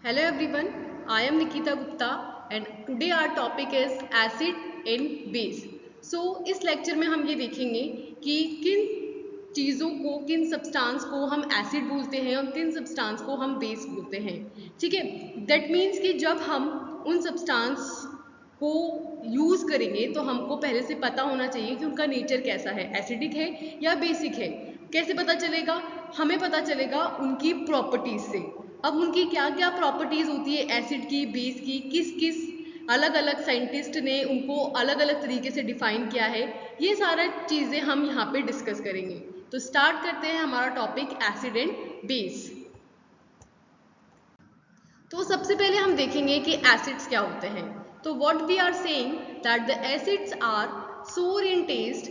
Hello everyone, I am Nikita Gupta and today our topic is acid and base. इस lecture में हम ये देखेंगे कि किन चीज़ों को, किन सब्सटेंस को हम एसिड बोलते हैं और किन सब्सटेंस को हम बेस बोलते हैं। ठीक है, दैट मीन्स कि जब हम उन सब्सटेंस को यूज़ करेंगे तो हमको पहले से पता होना चाहिए कि उनका नेचर कैसा है, एसिडिक है या बेसिक है। कैसे पता चलेगा? हमें पता चलेगा उनकी प्रॉपर्टीज से। अब उनकी क्या क्या प्रॉपर्टीज होती है एसिड की, बेस की, किस किस अलग अलग साइंटिस्ट ने उनको अलग अलग तरीके से डिफाइन किया है, ये सारा चीज़ें हम यहाँ पे डिस्कस करेंगे। तो स्टार्ट करते हैं हमारा टॉपिक एसिड एंड बेस। तो सबसे पहले हम देखेंगे कि एसिड्स क्या होते हैं। तो what we are saying that the acids are sour in taste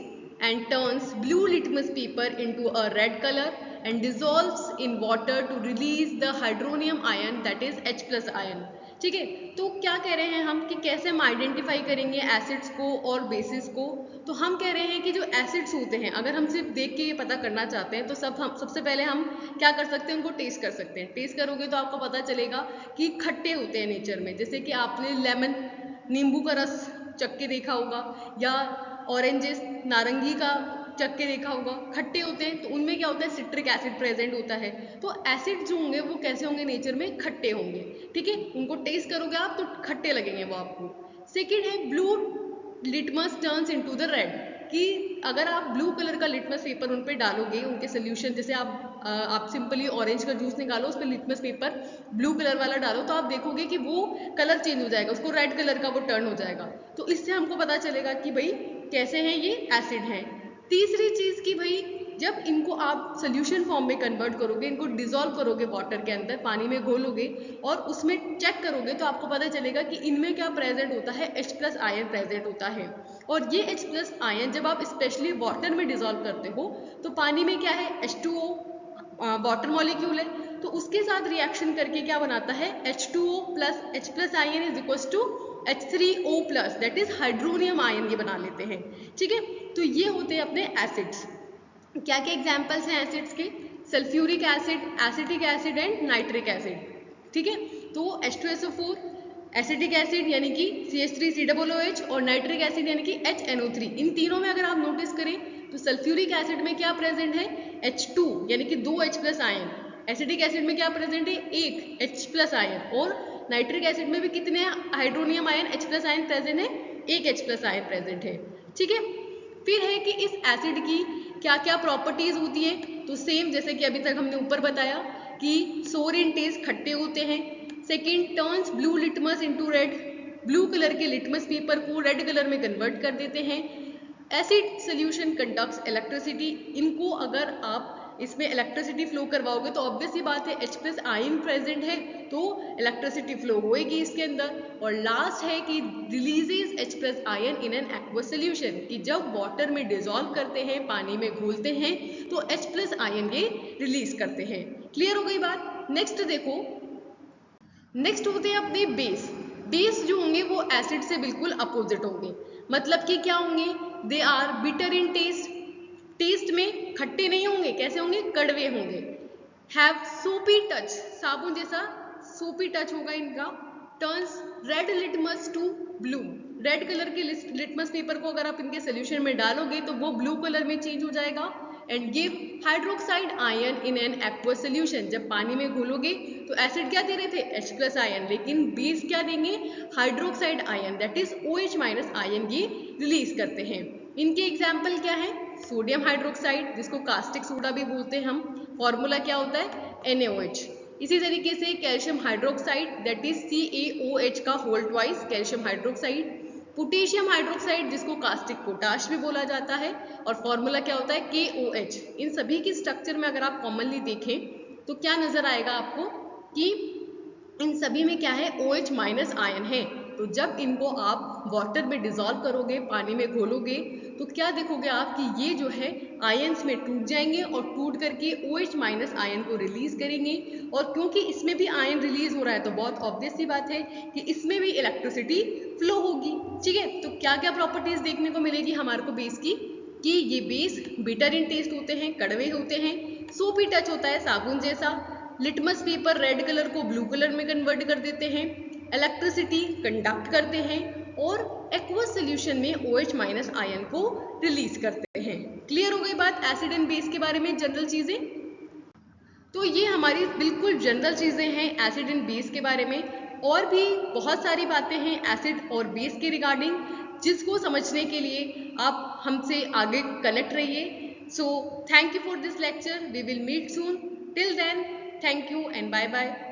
and turns blue litmus paper into a red color and dissolves in water to release the hydronium ion that is H plus ion। ठीक है, तो क्या कह रहे हैं हम कि कैसे हम आइडेंटिफाई करेंगे एसिड्स को और बेसिस को। तो हम कह रहे हैं कि जो एसिड्स होते हैं, अगर हम सिर्फ देख के ये पता करना चाहते हैं तो सबसे पहले हम क्या कर सकते हैं, उनको टेस्ट कर सकते हैं। टेस्ट करोगे तो आपको पता चलेगा कि खट्टे होते हैं नेचर में, जैसे कि आपने लेमन, नींबू का रस चख के देखा होगा या ऑरेंजेस, नारंगी का चख के देखा होगा, खट्टे होते हैं। तो उनमें क्या होता है, सिट्रिक एसिड प्रेजेंट होता है। तो एसिड जो होंगे वो कैसे होंगे, नेचर में खट्टे होंगे। ठीक है, उनको टेस्ट करोगे आप तो खट्टे लगेंगे वो आपको। सेकेंड है blue litmus turns into the red, कि अगर आप ब्लू कलर का लिटमस पेपर उन पर डालोगे, उनके सोल्यूशन, जैसे आप सिंपली ऑरेंज का जूस निकालो, उस पर लिटमस पेपर ब्लू कलर वाला डालो तो आप देखोगे कि वो कलर चेंज हो जाएगा, उसको रेड कलर का वो टर्न हो जाएगा। तो इससे हमको पता चलेगा कि भाई कैसे हैं ये एसिड हैं। तीसरी चीज़ कि भाई जब इनको आप सोल्यूशन फॉर्म में कन्वर्ट करोगे, इनको डिजोल्व करोगे वाटर के अंदर, पानी में घोलोगे और उसमें चेक करोगे तो आपको पता चलेगा कि इनमें क्या प्रेजेंट होता है, H प्लस आयन प्रेजेंट होता है। और ये H प्लस आयन जब आप स्पेशली वाटर में डिजोल्व करते हो तो पानी में क्या है, H2O वाटर मॉलिक्यूल है, तो उसके साथ रिएक्शन करके क्या बनाता है, H2O plus H plus ion is equal to H3O plus, that is hydronium ion, ये बना लेते हैं। ठीक है, तो ये होते हैं अपने एसिड्स। क्या क्या एग्जाम्पल्स हैं एसिड्स के, sulphuric acid, acetic acid and nitric acid. ठीक है, तो H2SO4 एसिटिक एसिड यानी कि CH3COOH और नाइट्रिक एसिड यानी कि HNO3। इन तीनों में अगर आप नोटिस करें तो सल्फ्यूरिक एसिड में क्या प्रेजेंट है, H2 यानी कि 2 H plus ion. Acetic acid में क्या प्रेजेंट है, 1 H प्लस आयन। और नाइट्रिक एसिड में भी कितने hydronium ion H plus ion present है, 1 H प्लस आयन प्रेजेंट है। ठीक है, फिर है कि इस एसिड की क्या क्या प्रॉपर्टीज होती है। तो सेम जैसे कि अभी तक हमने ऊपर बताया कि सोर इन टेस्ट, खट्टे होते हैं। Second, turns blue litmus into red, blue colour के लिटमस पेपर को रेड कलर में कन्वर्ट कर देते हैं। एसिड सोल्यूशन कंडक्ट्स इलेक्ट्रिसिटी, इनको अगर आप इसमें इलेक्ट्रिसिटी फ्लो करवाओगे तो ऑब्वियस ही बात है H प्लस आयन प्रेजेंट है तो इलेक्ट्रिसिटी फ्लो होएगी इसके अंदर। और लास्ट है कि releases H plus ion in an aqueous solution, कि जब वाटर में डिजोल्व करते हैं, पानी में घोलते हैं तो H प्लस आयन ये रिलीज करते हैं। क्लियर हो गई बात। नेक्स्ट देखो, नेक्स्ट होते हैं अपने बेस। बेस जो होंगे वो एसिड से बिल्कुल अपोजिट होंगे। मतलब कि क्या होंगे, they are bitter in taste, taste में खट्टे नहीं होंगे, कैसे होंगे, कड़वे होंगे। हैव सोपी टच, साबुन जैसा सोपी टच होगा इनका। Turns red litmus to blue, red colour के लिटमस पेपर को अगर आप इनके सोल्यूशन में डालोगे तो वो ब्लू कलर में चेंज हो जाएगा। And give hydroxide ion in an aqueous solution, जब पानी में घोलोगे तो एसिड क्या दे रहे थे, H प्लस आयन, लेकिन बेस क्या देंगे, hydroxide ion, that is OH minus ion ये रिलीज करते हैं। इनके एग्जाम्पल क्या है, सोडियम हाइड्रोक्साइड जिसको कास्टिक सोडा भी बोलते हैं हम, फॉर्मूला क्या होता है NaOH। इसी तरीके से calcium hydroxide that is CaOH का whole twice calcium hydroxide. Potassium hydroxide जिसको कास्टिक पोटाश भी बोला जाता है और फॉर्मूला क्या होता है KOH। इन सभी के स्ट्रक्चर में अगर आप कॉमनली देखें तो क्या नजर आएगा आपको कि इन सभी में क्या है, OH माइनस आयन है। तो जब इनको आप वाटर में डिजोल्व करोगे, पानी में घोलोगे तो क्या देखोगे आप कि ये जो है आयन्स में टूट जाएंगे और टूट करके OH माइनस आयन को रिलीज करेंगे। और क्योंकि इसमें भी आयन रिलीज हो रहा है तो बहुत ऑब्वियस सी बात है कि इसमें भी इलेक्ट्रिसिटी फ्लो होगी। ठीक है, तो क्या क्या प्रॉपर्टीज देखने को मिलेगी हमारे को बेस की, कि ये बेस बिटर इन टेस्ट होते हैं, कड़वे होते हैं, सोपी टच होता है साबुन जैसा, लिटमस पेपर रेड कलर को ब्लू कलर में कन्वर्ट कर देते हैं, इलेक्ट्रिसिटी कंडक्ट करते हैं और एक्वस सोल्यूशन में OH माइनस आयन को रिलीज करते हैं। क्लियर हो गई बात एसिड एंड बेस के बारे में जनरल चीजें। तो ये हमारी बिल्कुल जनरल चीजें हैं एसिड एंड बेस के बारे में। और भी बहुत सारी बातें हैं एसिड और बेस के रिगार्डिंग, जिसको समझने के लिए आप हमसे आगे कनेक्ट रहिए। So thank you for this lecture, we will meet soon, till then thank you and bye bye.